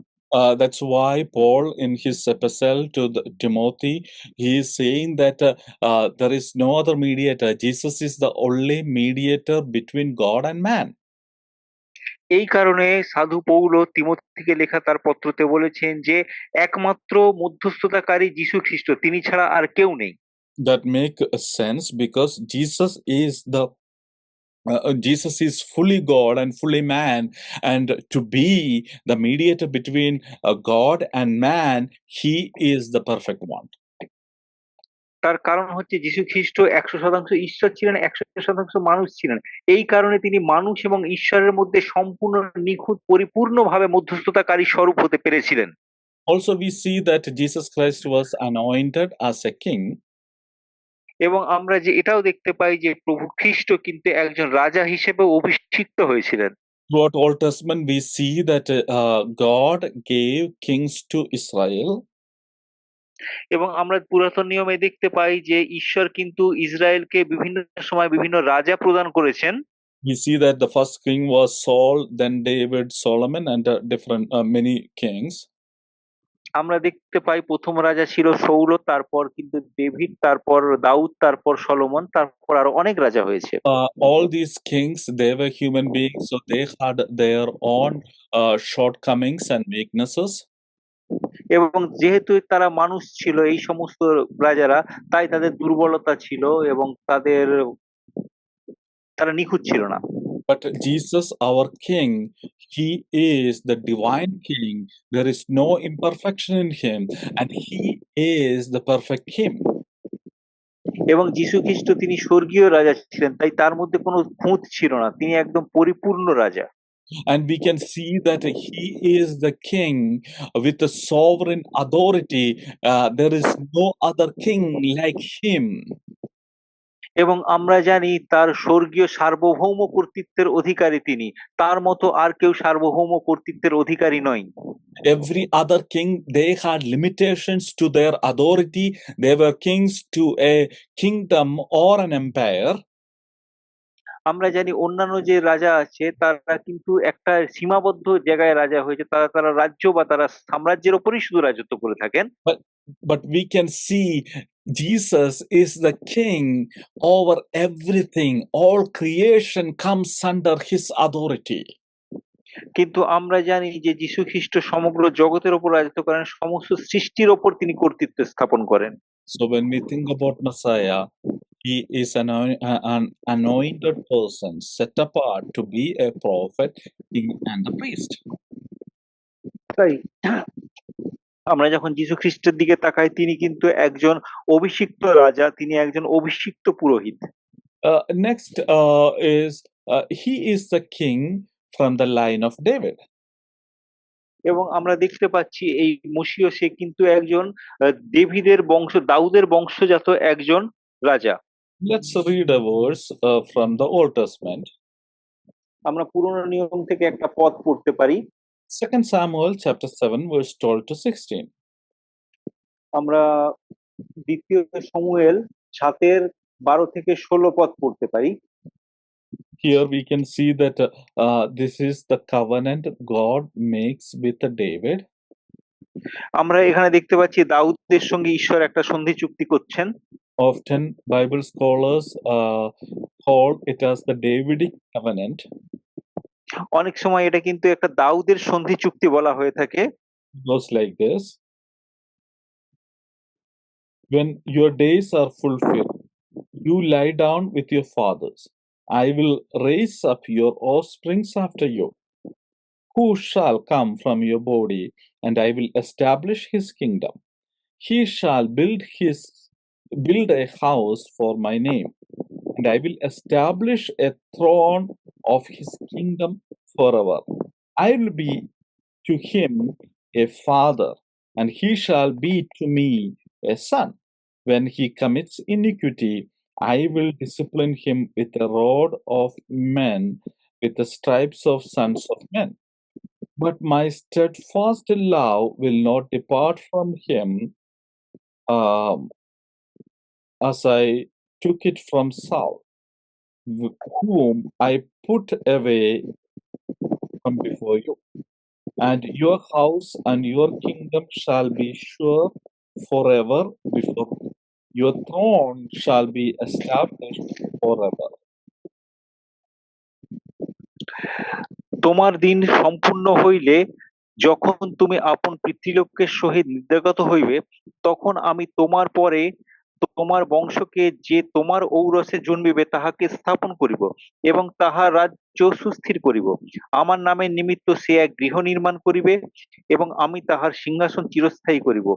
That's why Paul, in his epistle to Timothy, he is saying that there is no other mediator. Jesus is the only mediator between God and man. এই কারণে সাধু পৌল তিমোথীকে লেখা তার পত্রতে বলেছেন যে একমাত্র মধ্যস্থতাকারী যীশু খ্রিস্ট, তিনি ছাড়া আর কেউ নেই। That make sense, because Jesus is fully God and fully man, and to be the mediator between God and man, he is the perfect one. তার কারণ হচ্ছে যীশু খ্রিস্ট 100% ঈশ্বর ছিলেন, 100% মানুষ ছিলেন। এই কারণে তিনি মানুষ এবং ঈশ্বরের মধ্যে সম্পূর্ণ নিখুঁত পরিপূর্ণভাবে মধ্যস্থতাকারী স্বরূপ হতে পেরেছিলেন। Also, we see that Jesus Christ was anointed as a king. এবং আমরা যে এটাও দেখতে পাই যে প্রভু খ্রিস্ট কিন্তু একজন রাজা হিসেবে অভিষিক্ত হয়েছিলেন। Throughout Old Testament, we see that God gave kings to Israel. এবং আমরা পুরাতন নিয়মে দেখতে পাই যে ঈশ্বর কিন্তু ইসরায়েলকে বিভিন্ন সময় বিভিন্ন রাজা প্রদান করেছেন। We see that the first king was Saul, then David, Solomon, and different many kings. আমরা দেখতে পাই প্রথম রাজা ছিল সৌল, তারপর কিন্তু ডেভিড, তারপর দাউদ, তারপর সলোমন, তারপর আরো অনেক রাজা হয়েছে। All these kings, they were human beings, so they had their own shortcomings and weaknesses. এবং যেহেতু তারা মানুষ ছিল এই সমস্ত রাজারা, তাই তাদের দুর্বলতা ছিল এবং তারা নিখুঁত ছিল না। But Jesus, our King, He is the divine King. There is no imperfection in Him, and He is the perfect King. এবং যীশু খ্রিস্ট তিনি স্বর্গীয় রাজা ছিলেন, তাই তার মধ্যে কোনো খুঁত ছিল না, তিনি একদম পরিপূর্ণ রাজা। And we can see that He is the King with the sovereign authority. There is no other King like Him. এবং আমরা জানি তার স্বর্গীয় সার্বভৌম কর্তৃত্বের অধিকারী তিনি, তার মতো আর কেউ সার্বভৌম কর্তৃত্বের অধিকারী নয়। Every other king, they had limitations to their authority. They were kings to a kingdom or an empire. আমরা জানি অন্যান্য যে রাজা আছে তারা কিন্তু একটা সীমাবদ্ধ জায়গায় রাজা হয়েছে, তারা তারা রাজ্য বা তারা সাম্রাজ্যের ওপরই শুধু রাজত্ব করে থাকেন। But we can see Jesus is the king over everything. All creation comes under his authority. কিন্তু আমরা জানি যে যীশু খ্রিস্ট সমগ্র জগতের ওপর রাজত্ব করেন, সমস্ত সৃষ্টির ওপর তিনি কর্তৃত্ব স্থাপন করেন। So when we think about Messiah, he is an anointed person, set apart to be a prophet, king, and a priest. তাই আমরা যখন যীশু খ্রিস্টের দিকে তাকাই, তিনি কিন্তু একজন অভিষিক্ত রাজা, তিনি একজন অভিষিক্ত পুরোহিত। Next is he is the king from the line of David. এবং আমরা দেখতে পাচ্ছি এই মসীহ সে কিন্তু একজন ডেভিদের বংশ, দাউদের বংশজাত একজন রাজা। Let's read a verse from the Old Testament. আমরা পুরনো নিয়ম থেকে একটা পদ পড়তে পারি। 2 Samuel chapter 7 verse 12 to 16. আমরা দ্বিতীয় শমূয়েল 7-এর 12 থেকে 16 পদ পড়তে পারি। Here we can see that this is the covenant God makes with David. আমরা এখানে দেখতে পাচ্ছি দাউদের সঙ্গে ঈশ্বর একটা সন্ধি চুক্তি করছেন। Often Bible scholars call it as the Davidic covenant. অনেক সময় এটা কিন্তু একটা দাউদের সন্ধি চুক্তি বলা হয়ে থাকে। It goes like this. When your days are fulfilled, you lie down with your fathers. I will raise up your offsprings after you, who shall come from your body, and I will establish his kingdom. He shall build a house for my name, and I will establish a throne of his kingdom forever. I will be to him a father, and he shall be to me a son. When he commits iniquity, I will discipline him with the rod of men, with the stripes of sons of men. But my steadfast love will not depart from him, as I took it from Saul, whom I put away from before you. And your house and your kingdom shall be sure forever before me. Your throne shall be established forever. তোমার দিন সম্পূর্ণ হইলে, যখন তুমি আপন পিতৃলোকের সহিত নিদ্রাগত হইবে, তখন আমি তোমার পরে তোমার বংশকে যে তোমার ঔরসে জন্মিবে তাহাকে স্থাপন করিব এবং তাহার রাজ্য সুস্থির করিব। আমার নামের নিমিত্ত সে এক গৃহ নির্মাণ করিবে এবং আমি তাহার সিংহাসন চিরস্থায়ী করিব।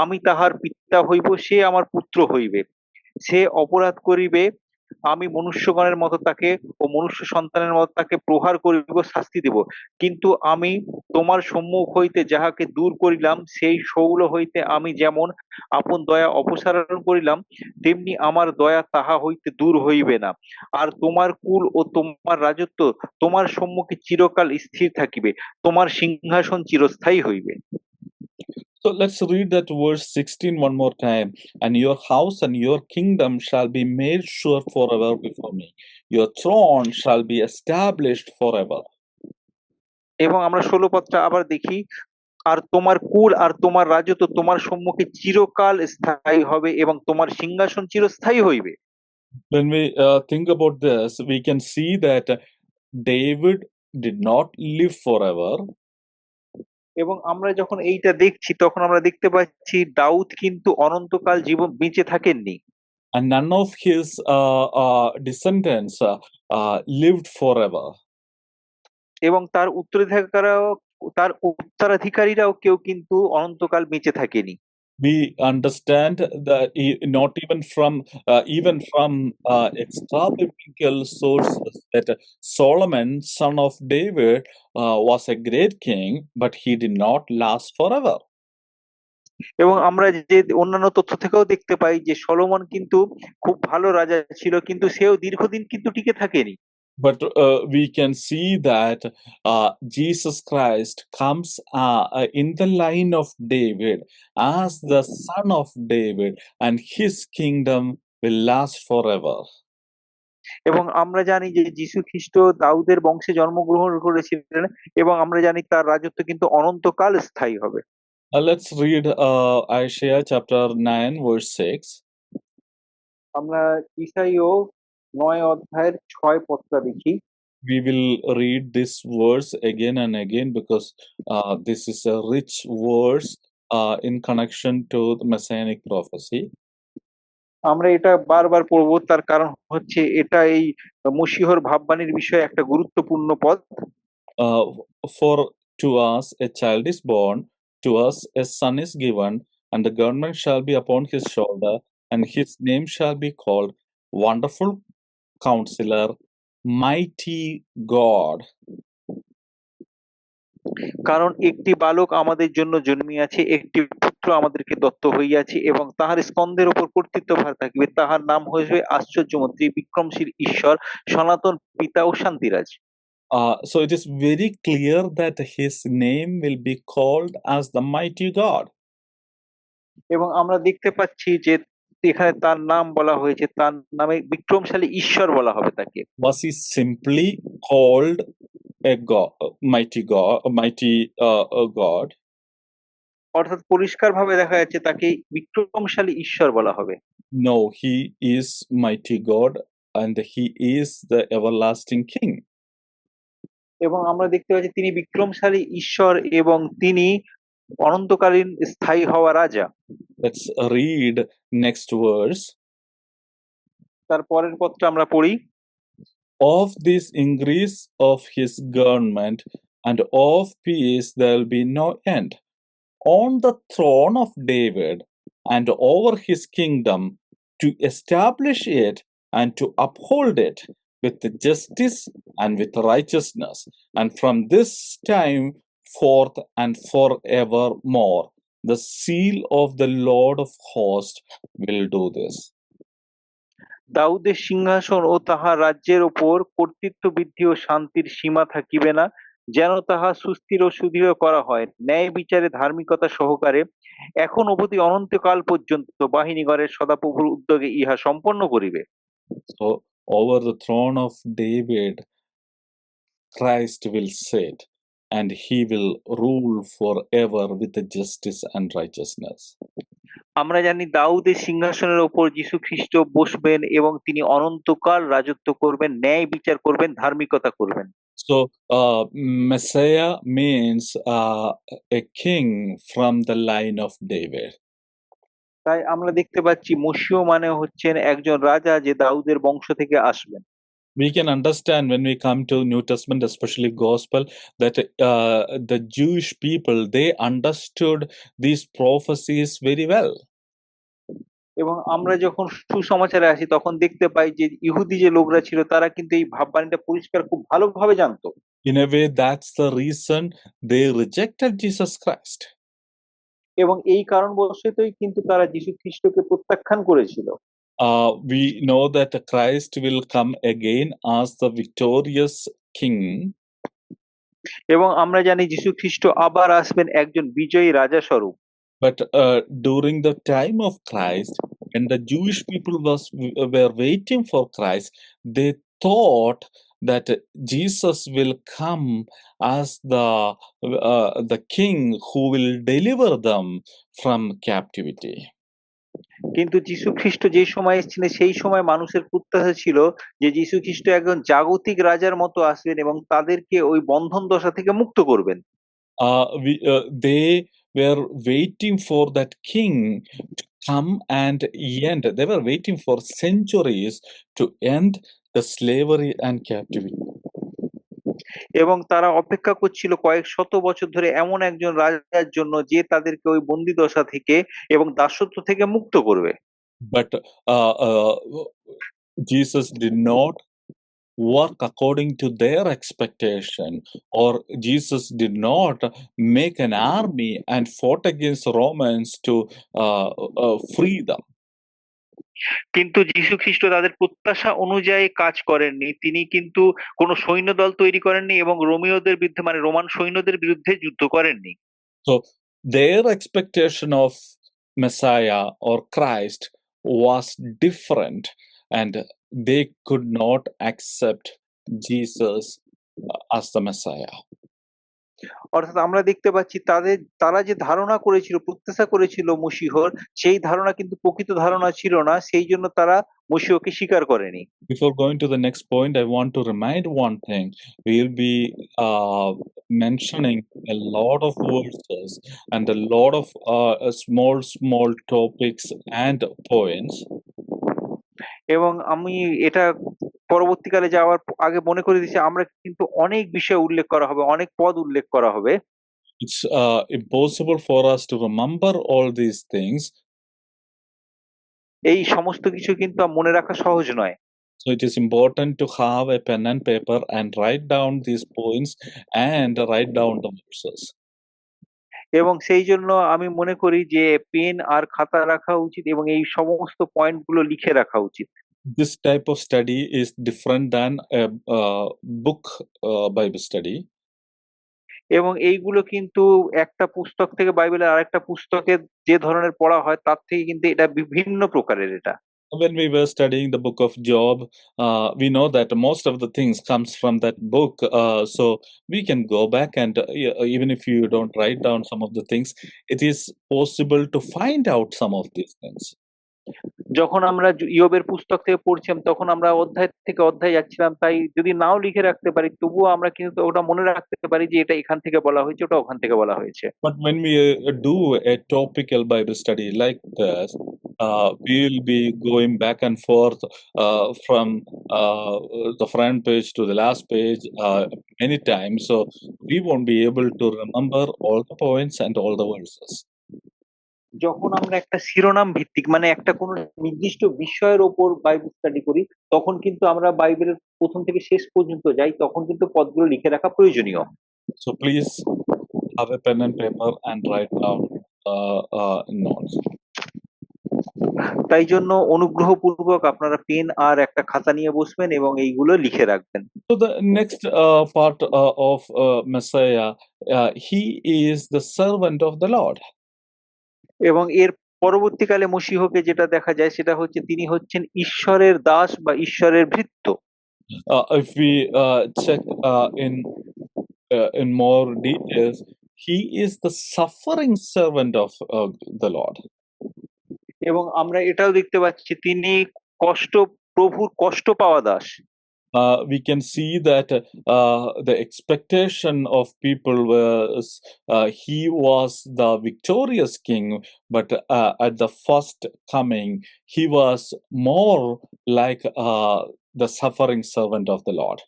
আমি তাহার পিতা হইব, সে আমার পুত্র হইবে। সে অপরাধ করিবে, আমি মনুষ্যগণের মতো তাকে ও মনুষ্য সন্তানের মতো তাকে প্রহার করিব, শাস্তি দেব। কিন্তু আমি তোমার সম্মুখ হইতে যাহাকে দূর করিলাম, সেই শৌল হইতে আমি যেমন আপন দয়া অপসারণ করিলাম, তেমনি আমার দয়া তাহা হইতে দূর হইবে না। আর তোমার কুল ও তোমার রাজত্ব তোমার সম্মুখে চিরকাল স্থির থাকিবে, তোমার সিংহাসন চিরস্থায়ী হইবে। So let's read that verse 16 one more time. And your house and your kingdom shall be made sure forever before me. Your throne shall be established forever. এবং আমরা 16 পদটা আবার দেখি। আর তোমার কুল আর তোমার রাজত্ব তোমার সম্মুখে চিরকাল স্থায়ী হবে এবং তোমার সিংহাসন চিরস্থায়ী হইবে। When we think about this, we can see that David did not live forever, এবং আমরা যখন এইটা দেখছি তখন আমরা দেখতে পাচ্ছি দাউদ কিন্তু অনন্তকাল জীবন বেঁচে থাকেননি, and none of his descendants lived forever. এবং তার উত্তরাধিকারীরাও কেউ কিন্তু অনন্তকাল বেঁচে থাকেনি। We understand that not even from extra biblical sources that Solomon, son of David, was a great king, but he did not last forever. এবং আমরা যে অন্যান্য তথ্য থেকেও দেখতে পাই যে সলোমন কিন্তু খুব ভালো রাজা ছিল, কিন্তু সেও দীর্ঘদিন কিন্তু টিকে থাকেনি। But we can see that Jesus Christ comes in the line of David as the son of David, and his kingdom will last forever. এবং আমরা জানি যে যীশু খ্রিস্ট দাউদের বংশে জন্মগ্রহণ করেছিলেন, এবং আমরা জানি তার রাজত্ব কিন্তু অনন্তকাল স্থায়ী হবে। Let's read Isaiah chapter 9, verse 6. আমরা ঈসাইয় 9 অধ্যায়ের 6 পদটা দেখি। We will read this verse again and again because this is a rich verse in connection to the messianic prophecy. আমরা এটা বারবার পড়বো, তার কারণ হচ্ছে এটা এই মশীহর ভাববাণীর বিষয়ে একটা গুরুত্বপূর্ণ পদ। Uh, for to us a child is born, to us a son is given, and the government shall be upon his shoulder, and his name shall be called Wonderful Counselor, Mighty God. কারণ একটি বালক আমাদের জন্য জন্মিয়াছে, একটি পুত্র আমাদেরকে দত্ত হইয়াছে, এবং তাহার স্কন্ধের উপর কর্তৃত্বভার থাকিবে। তাহার নাম হইবে আশ্চর্যমন্ত্রী, বিক্রমশীল ঈশ্বর, সনাতন পিতা ও শান্তিরাজ। So it is very clear that his name will be called as the Mighty God. এবং আমরা দেখতে পাচ্ছি যে এখানে তার নাম বলা হয়েছে, তার নামে বিক্রমশালী ঈশ্বর বলা হবে তাকে। Was he simply called a God, mighty God? অর্থাৎ পরিষ্কারভাবে দেখা যাচ্ছে তাকে বিক্রমশালী ঈশ্বর বলা হবে। No, he is mighty God and he is the everlasting King. এবং আমরা দেখতে পাচ্ছি তিনি বিক্রমশালী ঈশ্বর এবং তিনি অনন্তকালীন স্থায়ী হওয়া রাজা। Let's read next verse. তার পরের পদটা আমরা পড়ি। Of this increase of his government and of peace there will be no end, on the throne of David and over his kingdom, to establish it and to uphold it with justice and with righteousness, and from this time forth and forevermore. The seal of the Lord of hosts will do this. দাউদের সিংহাসন ও তাহার রাজ্যের ওপর কর্তৃত্ব বৃদ্ধি ও শান্তির সীমা থাকিবে না, যেন তাহা সুস্থির ও সুদৃঢ় করা হয় ন্যায় বিচারে ধার্মিকতা সহকারে, এখন অবধি অনন্তকাল পর্যন্ত বাহিনীগণের সদাপ্রভুর উদ্যোগে ইহা সম্পন্ন করিবে। So, over the throne of David, Christ will sit, and he will rule forever with justice and righteousness. আমরা জানি দাউদের সিংহাসনের ওপর যীশু খ্রিস্ট বসবেন এবং তিনি অনন্তকাল রাজত্ব করবেন, ন্যায় বিচার করবেন, ধার্মিকতা করবেন। So, Messiah means a king from the line of David. তাই আমরা দেখতে পাচ্ছি মশীয় মানে হচ্ছেন একজন রাজা যে দাউদের বংশ থেকে আসবেন। We can understand when we come to New Testament, especially Gospel, that the Jewish people, they understood these prophecies very well. এবং আমরা যখন সুসমাচারে আসি তখন দেখতে পাই যে ইহুদি যে লোকরা ছিল তারা কিন্তু এই ভাববাণীটা পরিষ্কার খুব ভালোভাবে জানতো। In a way, that's the reason they rejected Jesus Christ. এবং এই কারণবশতই কিন্তু তারা যীশু খ্রিস্টকে প্রত্যাখ্যান করেছিল। We know that Christ will come again as the victorious king. এবং আমরা জানি যীশু খ্রিস্ট আবার আসবেন একজন বিজয়ী রাজা স্বরূপ। But during the time of Christ, when the Jewish people were waiting for Christ, they thought that Jesus will come as the king who will deliver them from captivity. কিন্তু যীশু খ্রিস্ট যে সময় এসেছিলেন সেই সময় মানুষের প্রত্যাশা ছিল যে যীশু খ্রিস্ট একজন জাগতিক রাজার মতো আসবেন এবং তাদেরকে ওই বন্ধন দশা থেকে মুক্ত করবেন। They were waiting for that king to come and end. They were waiting for centuries to end the slavery and captivity. এবং তারা অপেক্ষা করছিল কয়েক শত বছর ধরে এমন একজন রাজার জন্য যে তাদেরকে ওই বন্দি দশা থেকে এবং দাসত্ব থেকে মুক্ত করবে। But Jesus did not work according to their expectation, or Jesus did not make an army and fought against Romans to free them. কিন্তু যীশু খ্রিস্ট তাদের প্রত্যাশা অনুযায়ী কাজ করেননি। তিনি কিন্তু কোনো সৈন্যদল তৈরি করেননি এবং রোমীয়দের বিরুদ্ধে মানে রোমান সৈন্যদের বিরুদ্ধে যুদ্ধ করেননি। So their expectation of Messiah or Christ was different, and they could not accept Jesus as the Messiah. অর্থাৎ আমরা দেখতে পাচ্ছি তারা যে ধারণা করেছিল, প্রত্যাশা করেছিল মশীহর, সেই ধারণা কিন্তু প্রকৃত ধারণা ছিল না। সেই জন্য তারা মশীহকে স্বীকার করেনি। Before going to the next point, I want to remind one thing. We'll be mentioning a lot of verses and a lot of small topics and points. এবং আমি এটা পরবর্তীকালে যাওয়ার আগে মনে করে দিচ্ছি আমরা কিন্তু অনেক বিষয় উল্লেখ করা হবে, অনেক পদ উল্লেখ করা হবে। It's impossible for us to remember all these things. এই সমস্ত কিছু কিন্তু মনে রাখা সহজ নয়। So it is important to have a pen and paper and write down these points and write down the verses. এবং সেই জন্য আমি মনে করি যে পেন আর খাতা রাখা উচিত এবং এই সমস্ত পয়েন্ট গুলো লিখে রাখা উচিত। This type of study is different than a book Bible study. এবং এইগুলো কিন্তু একটা পুস্তক থেকে বাইবেলের আরেকটা পুস্তকে যে ধরনের পড়া হয় তার থেকে কিন্তু এটা বিভিন্ন প্রকারের এটা। When we were studying the book of Job, we know that most of the things comes from that book. So we can go back and even if you don't write down some of the things, it is possible to find out some of these things. যখন আমরা ইয়োবের পুস্তক থেকে পড়ছিলাম তখন আমরা অধ্যায় থেকে অধ্যায় যাচ্ছিলাম, তাই যদি নাও লিখে রাখতে পারি তবুও আমরা কিন্তু ওটা মনে রাখতে পারি যে এটা এখান থেকে বলা হয়েছে, ওটা ওখান থেকে বলা হয়েছে। But when we do a topical Bible study like this, we will be going back and forth from the front page to the last page many times. So we won't be able to remember all the points and all the verses. যখন আমরা একটা শিরোনাম ভিত্তিক মানে একটা কোনো নির্দিষ্ট বিষয়ের ওপর বাইবেল স্টাডি করি তখন কিন্তু আমরা বাইবেলের প্রথম থেকে শেষ পর্যন্ত যাই, তখন কিন্তু পদগুলো লিখে রাখা প্রয়োজনীয়। So please have a pen and paper and write down notes. তাই জন্য অনুগ্রহপূর্বক আপনারা পেন আর একটা খাতা নিয়ে বসবেন এবং এইগুলো লিখে রাখবেন। So the next part of Messiah, he is the servant of the Lord. এবং এর পরবর্তীকালে মশীহকে যেটা দেখা যায় সেটা হচ্ছে তিনি হচ্ছেন ঈশ্বরের দাস বা ঈশ্বরের ভৃত্য। If we check in more details, he is the suffering servant of the Lord. এবং আমরা এটাও দেখতে পাচ্ছি তিনি প্রভুর কষ্ট পাওয়া Das. We can see that the expectation of people was he was the victorious king, but at the first coming, he was more like the suffering servant of the Lord.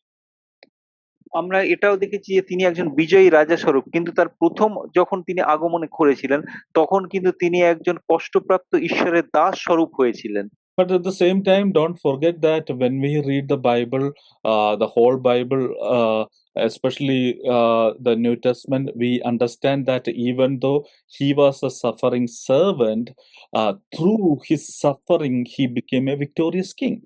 আমরা এটাও দেখেছি যে তিনি একজন বিজয়ী রাজা স্বরূপ, কিন্তু তার প্রথম যখন তিনি আগমনে করেছিলেন তখন কিন্তু তিনি একজন কষ্টপ্রাপ্ত ঈশ্বরের দাস স্বরূপ হয়েছিলেন। But at the same time, don't forget that when we read the Bible, the whole Bible, especially the New Testament, we understand that even though he was a suffering servant, through his suffering, he became a victorious king.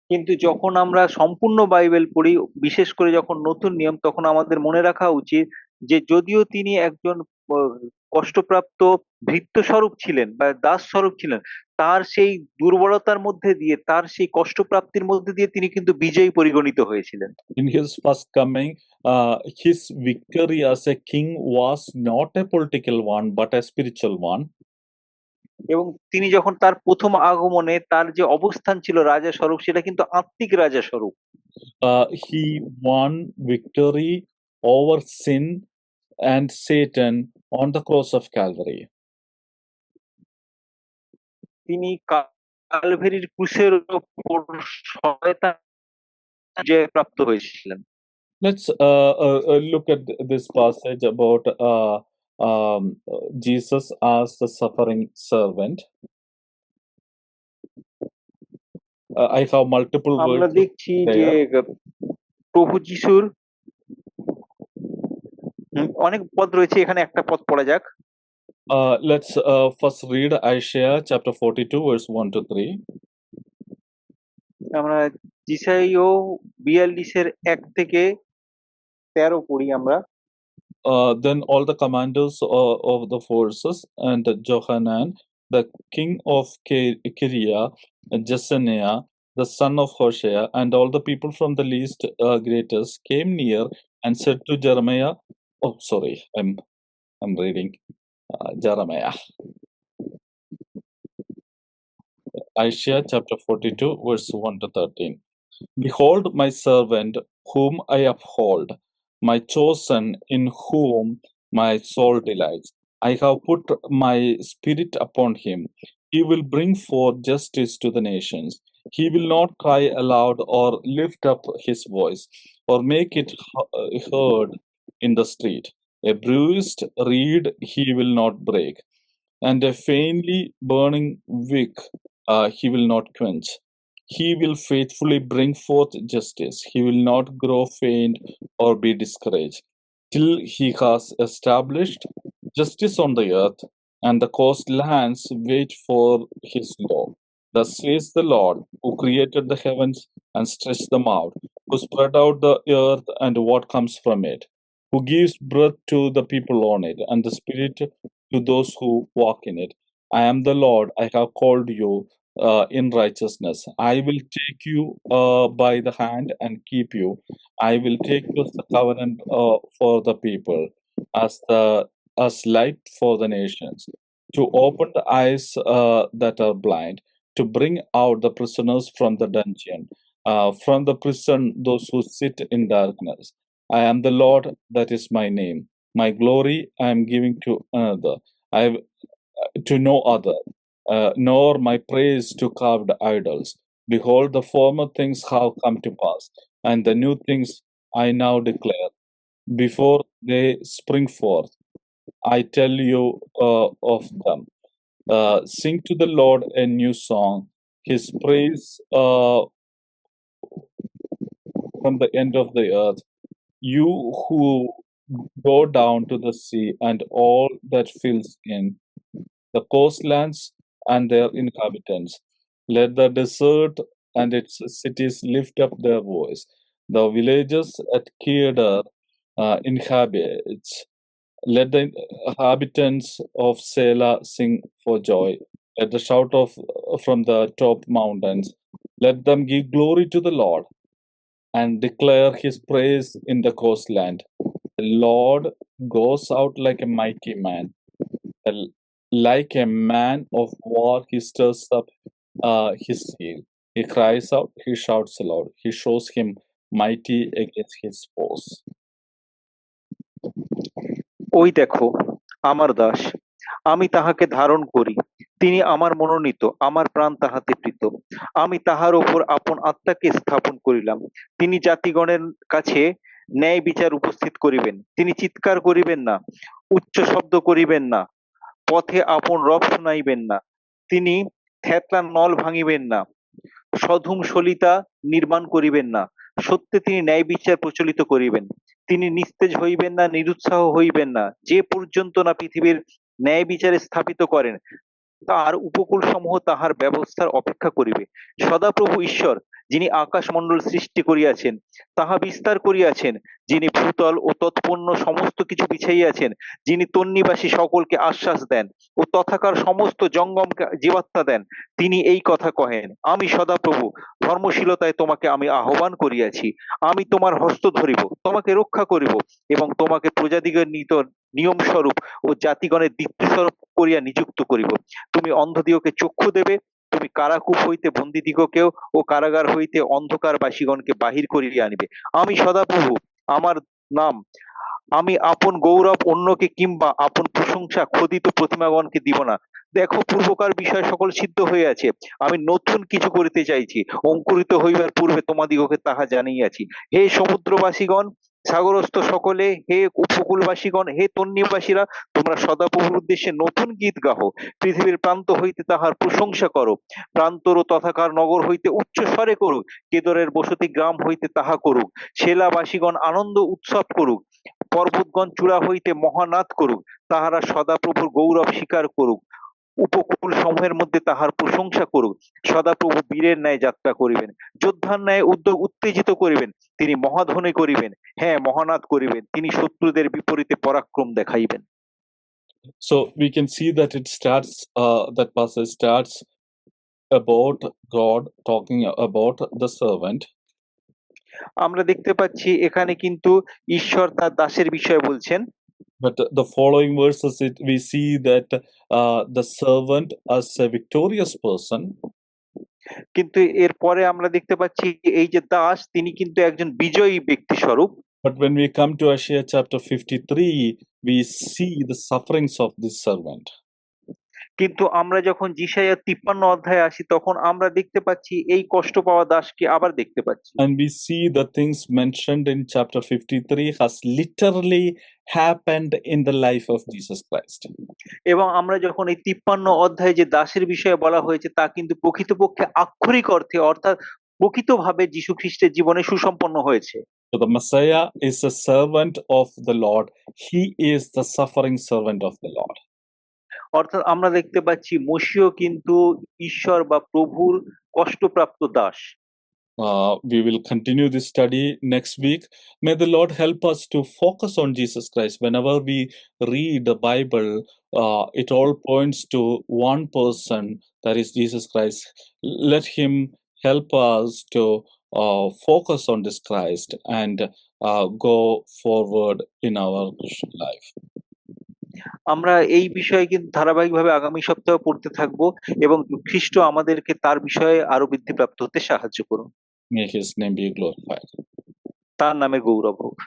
কিন্তু যখন আমরা সম্পূর্ণ Bible পড়ি, বিশেষ করে যখন নতুন নিয়ম, তখন আমাদের মনে রাখা উচিত যে যদিও তিনি একজন কষ্টপ্রাপ্ত ভৃত্য স্বরূপ ছিলেন বা দাস স্বরূপ ছিলেন, তার সেই দুর্বলতার মধ্যে দিয়ে, তার সেই কষ্টপ্রাপ্তির মধ্যে দিয়ে তিনি কিন্তু বিজয়ী পরিগণিত হয়েছিলেন। In his first coming, his victory as a king was not a political one, but a spiritual one. এবং তিনি যখন তার প্রথম আগমনে তার যে অবস্থান ছিল রাজা স্বরূপ, সেটা কিন্তু আত্মিক রাজা স্বরূপ। He won victory over sin and Satan on the cross of Calvary. তিনি কালভেরির ক্রুশের উপর শয়তান বিজয় প্রাপ্ত হয়েছিলেন। Let's look at this passage about Jesus as the suffering servant. I have multiple আমরা words দেখছি যে there. প্রভু যিশুর অনেক পদ রয়েছে, এখানে একটা পদ পড়া যাক। Let's first read Isaiah chapter 42, verse 1 to 3. আমরা যিশাইয় 42-এর 1 থেকে 13 পড়ি আমরা। Then all the commanders of the forces and Johanan, the king of Kiria, Jessaniah, the son of Hoshea, and all the people from the least greatest came near and said to Jeremiah, oh, sorry, I'm reading Jeremiah. Isaiah chapter 42, verse 1 to 13. Behold my servant, whom I uphold, my chosen, in whom my soul delights. I have put my spirit upon him. He will bring forth justice to the nations. He will not cry aloud or lift up his voice or make it heard in the street. A bruised reed he will not break, and a faintly burning wick he will not quench. He will faithfully bring forth justice. He will not grow faint or be discouraged till he has established justice on the earth, and the coastlands wait for his law. Thus says the Lord, who created the heavens and stretched them out, who spread out the earth and what comes from it, who gives breath to the people on it, and the spirit to those who walk in it. I am the Lord, I have called you in righteousness. I will take you by the hand and keep you. I will take you as the covenant for the people, as light for the nations, to open the eyes that are blind, to bring out the prisoners from the dungeon, from the prison those who sit in darkness. I am the Lord, that is my name. My glory I am giving to another. To no other, nor my praise to carved idols. Behold, the former things have come to pass, and the new things I now declare. Before they spring forth, I tell you of them. Sing to the Lord a new song, his praise from the end of the earth. You who go down to the sea and all that fills in, the coastlands and their inhabitants. Let the desert and its cities lift up their voice. The villages at Kedar inhabits. Let the inhabitants of Selah sing for joy. Let the shout of from the top mountains. Let them give glory to the Lord and declare his praise in the coastland. The Lord goes out like a mighty man. Like a man of war, he stirs up his shield. He cries out, he shouts aloud. He shows him mighty against his foes. ওই দেখো আমার দাস, আমি তাহাকে ধারণ করি, তিনি আমার মনোনীত, আমার প্রাণ তাহাতে প্রীত। আমি তাহার উপর আপন আত্মাকে স্থাপন করিলাম। তিনি জাতিগণের কাছে ন্যায় বিচার উপস্থিত করিবেন। তিনি চিৎকার করিবেন না, উচ্চ শব্দ করিবেন না, পথে আপন রব শুনাইবেন না। তিনি থ্যাতলা নল ভাঙিবেন না, সধুম সলিতা নির্মাণ করিবেন না। সত্যে তিনি ন্যায় বিচার প্রচলিত করিবেন। তিনি নিস্তেজ হইবেন না, নিরুৎসাহ হইবেন না, যে পর্যন্ত না পৃথিবীর ন্যায় বিচারে স্থাপিত করেন, তার উপকূল সমূহ তাহার ব্যবস্থার অপেক্ষা করিবে। সদাপ্রভু ঈশ্বর যিনি আকাশমণ্ডল সৃষ্টি করিয়াছেন, তাহা বিস্তার করিয়াছেন, যিনি ভূতল ও তৎপূর্ণ সমস্ত কিছু বিছাইয়াছেন, যিনি তন্নিবাসী সকলকে আশ্বাস দেন ও তথাকার সমস্ত জঙ্গমকে জীবাত্মা দেন, তিনি এই কথা কহেন, আমি সদাপ্রভু, ধর্মশীলতায় তোমাকে আমি আহ্বান করিয়াছি, আমি তোমার হস্ত ধরিব, তোমাকে রক্ষা করিব এবং তোমাকে প্রজাদিগের নিয়ম স্বরূপ ও জাতিগণের দীপ্তি স্বরূপ করিয়া নিযুক্ত করিব। তুমি অন্ধদিগকে চক্ষু দেবে, তুমি কারাকূপ হইতে বন্দীদিগকেও ও কারাগার হইতে অন্ধকারবাসীগণকে বাহির করিয়া আনিবে। আমি সদাপ্রভু, আমার নাম, আমি আপন গৌরব অন্যকে কিংবা আপন প্রশংসা খোদিত প্রতিমাগণকে দিব না। দেখো, পূর্বকার বিষয় সকল সিদ্ধ হইয়াছে, আমি নতুন কিছু করিতে চাইছি, অঙ্কুরিত হইবার পূর্বে তোমাদিগকে তাহা জানিয়াছি। হে সমুদ্রবাসীগণ, সাগরস্থ সকলে, হে উপকূলবাসীগণ, হে তন্নিবাসীরা, তোমরা সদাপ্রভুর উদ্দেশ্যে নতুন গীত গাহো, পৃথিবীর প্রান্ত হইতে তাহার প্রশংসা করো, প্রান্তর ও তথাকার নগর হইতে উচ্চ স্বরে করুক, কেদরের বসতি গ্রাম হইতে তাহা করুক, সেলাবাসীগণ আনন্দ উৎসব করুক, পর্বতগণ চূড়া হইতে মহানাদ করুক, তাহারা সদাপ্রভুর গৌরব স্বীকার করুক, উপকূল সমূহের মধ্যে তাহার প্রশংসা করুক। সদাপ্রভু বীরের ন্যায় যাত্রা করিবেন, যোদ্ধার ন্যায় উদ্যোগ উত্তেজিত করিবেন, তিনি মহাধ্বনি করিবেন, হ্যাঁ মহানাদ করিবেন, তিনি শত্রুদের বিপরীতে পরাক্রম দেখাইবেন। So we can see that it starts, that passage starts about God talking about the servant. আমরা দেখতে পাচ্ছি এখানে কিন্তু ঈশ্বর তার দাসের বিষয়ে বলছেন, But the following verses, we see that the servant as a victorious person. কিন্তু এরপরে আমরা দেখতে পাচ্ছি এই যে দাস, তিনি কিন্তু একজন বিজয়ী ব্যক্তি স্বরূপ। But when we come to Isaiah chapter 53, we see the sufferings of this servant. কিন্তু আমরা যখন যিশাইয়া 53 অধ্যায়ে আসি, তখন আমরা দেখতে পাচ্ছি এই কষ্ট পাওয়া দাসকে আবার দেখতে পাচ্ছি। And we see the things mentioned in chapter 53 has literally happened in the life of Jesus Christ. এবং আমরা যখন এই 53 অধ্যায়ে যে দাসের বিষয়ে বলা হয়েছে, তা কিন্তু প্রকৃতপক্ষে আক্ষরিক অর্থে, অর্থাৎ প্রকৃতভাবে যীশু খ্রিস্টের জীবনে সুসম্পন্ন হয়েছে। So the Messiah is a servant of the Lord. He is the suffering servant of the Lord. অর্থাৎ আমরা দেখতে পাচ্ছি মসিহ কিন্তু ঈশ্বর বা প্রভুর কষ্টপ্রাপ্ত Das. We will continue this study next week. May the Lord help us to focus on Jesus Christ. Whenever we read the Bible, it all points to one person, that is Jesus Christ. Let Him help us to focus on this Christ and go forward in our Christian life. আমরা এই বিষয়ে কিন্তু ধারাবাহিকভাবে আগামী সপ্তাহে পড়তে থাকবো এবং খ্রিস্ট আমাদেরকে তার বিষয়ে আরো বৃদ্ধিপ্রাপ্ত হতে সাহায্য করুন। May His name be glorified. তার নামে গৌরব হোক।